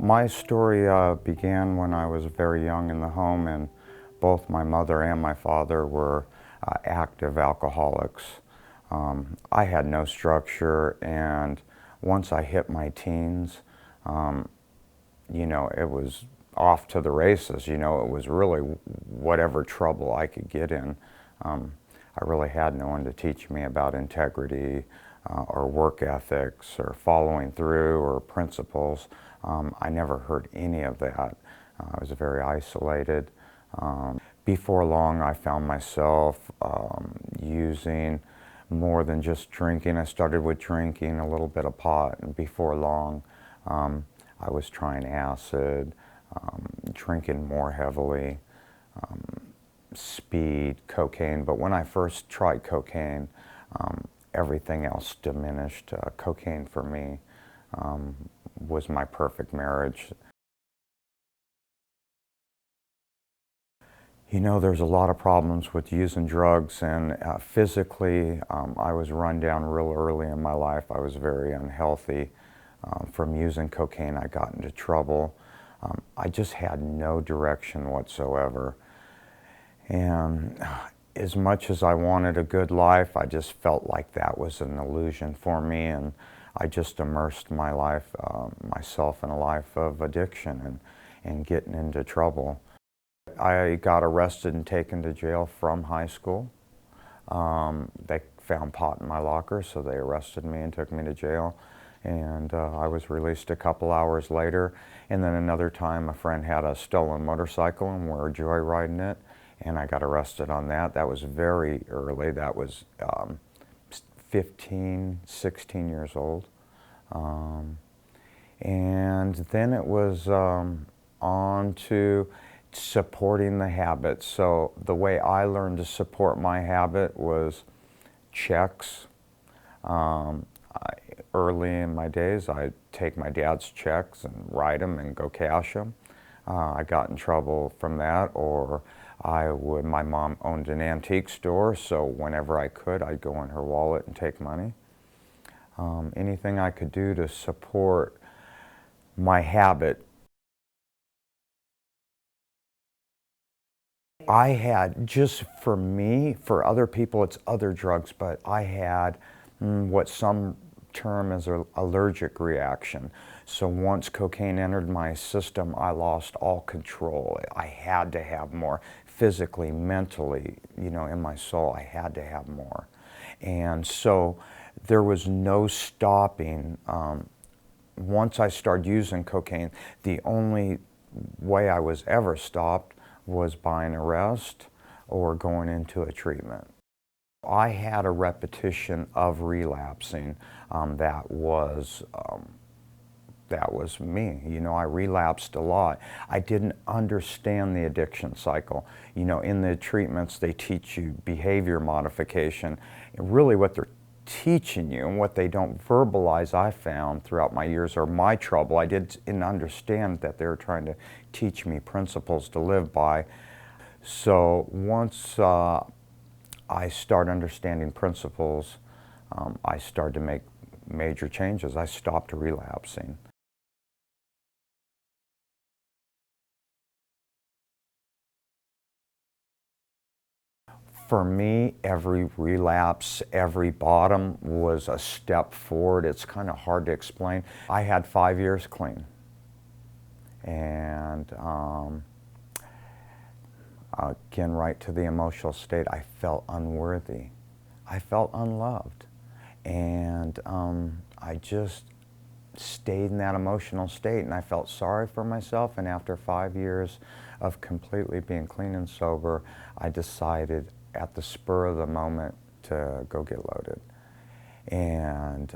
My story began when I was very young in the home, and both my mother and my father were active alcoholics. I had no structure, and once I hit my teens, um, it was off to the races. It was really whatever trouble I could get in. I really had no one to teach me about integrity or work ethics or following through or principles. I never heard any of that. I was very isolated. Before long, I found myself using more than just drinking. I started with drinking, a little bit of pot, and before long, I was trying acid, drinking more heavily, speed, cocaine. But when I first tried cocaine, everything else diminished. Cocaine for me was my perfect marriage. There's a lot of problems with using drugs, and physically, I was run down real early in my life. I was very unhealthy. From using cocaine, I got into trouble. I just had no direction whatsoever. And as much as I wanted a good life, I just felt like that was an illusion for me, and I just immersed my life, myself in a life of addiction and getting into trouble. I got arrested and taken to jail from high school. They found pot in my locker, so they arrested me and took me to jail. And I was released a couple hours later. And then another time, a friend had a stolen motorcycle and we were joyriding it, and I got arrested on that. That was very early. That was 15, 16 years old. And then it was on to supporting the habit. So the way I learned to support my habit was checks. Early in my days, I'd take my dad's checks and write them and go cash them. I got in trouble from that, or my mom owned an antique store, so whenever I could, I'd go in her wallet and take money. Anything I could do to support my habit. I had, just for me, for other people it's other drugs, but I had what some term as an allergic reaction. So once cocaine entered my system, I lost all control. I had to have more physically, mentally, in my soul, I had to have more. And so there was no stopping. Once I started using cocaine, the only way I was ever stopped was by an arrest or going into a treatment. I had a repetition of relapsing that was me. I relapsed a lot. I didn't understand the addiction cycle. In the treatments, they teach you behavior modification. And really what they're teaching you and what they don't verbalize, I found throughout my years, or my trouble, I didn't understand that they were trying to teach me principles to live by. So once I started understanding principles, I started to make major changes. I stopped relapsing. For me, every relapse, every bottom was a step forward. It's kind of hard to explain. I had 5 years clean. And again, right to the emotional state, I felt unworthy. I felt unloved. And I just stayed in that emotional state, and I felt sorry for myself. And after 5 years of completely being clean and sober, I decided at the spur of the moment to go get loaded. And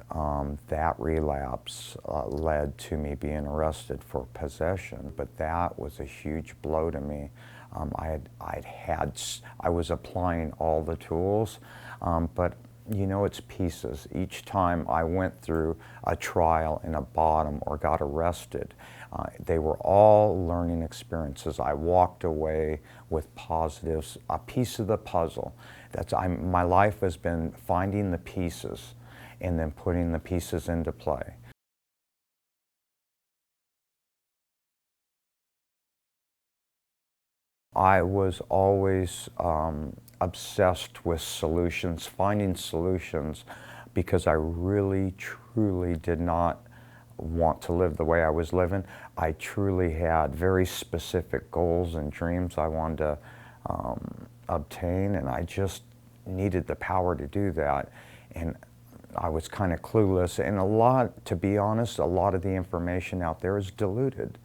that relapse led to me being arrested for possession, but that was a huge blow to me. I was applying all the tools, but it's pieces. Each time I went through a trial in a bottom or got arrested, they were all learning experiences. I walked away with positives, a piece of the puzzle. My life has been finding the pieces and then putting the pieces into play. I was always obsessed with solutions, finding solutions, because I really, truly did not want to live the way I was living. I truly had very specific goals and dreams I wanted to obtain, and I just needed the power to do that. And I was kind of clueless, and to be honest, a lot of the information out there is diluted.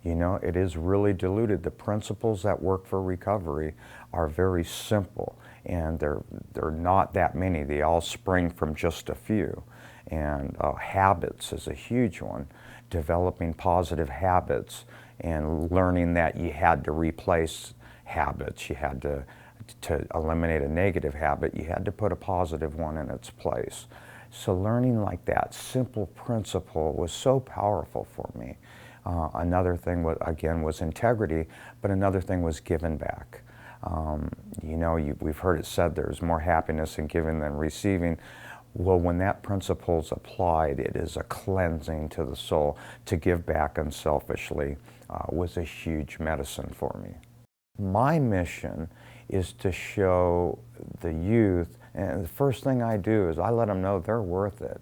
You know, it is really diluted. The principles that work for recovery are very simple, and they're not that many. They all spring from just a few. And habits is a huge one. Developing positive habits and learning that you had to replace habits. You had to eliminate a negative habit, you had to put a positive one in its place. So learning like that simple principle was so powerful for me. Another thing, was integrity, but another thing was giving back. You know, we've heard it said there's more happiness in giving than receiving. Well, when that principle's applied, it is a cleansing to the soul. To give back unselfishly was a huge medicine for me. My mission is to show the youth, and the first thing I do is I let them know they're worth it,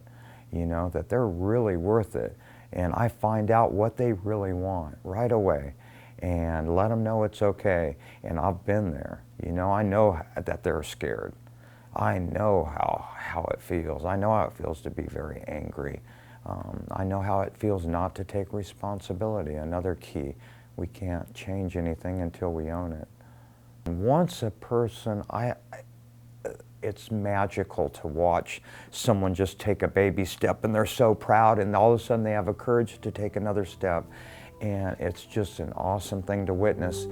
you know, that they're really worth it. And I find out what they really want right away and let them know it's okay. And I've been there, you know, I know that they're scared. I know how it feels. I know how it feels to be very angry. I know how it feels not to take responsibility. Another key, we can't change anything until we own it. Once a person, it's magical to watch someone just take a baby step and they're so proud, and all of a sudden they have a courage to take another step. And it's just an awesome thing to witness.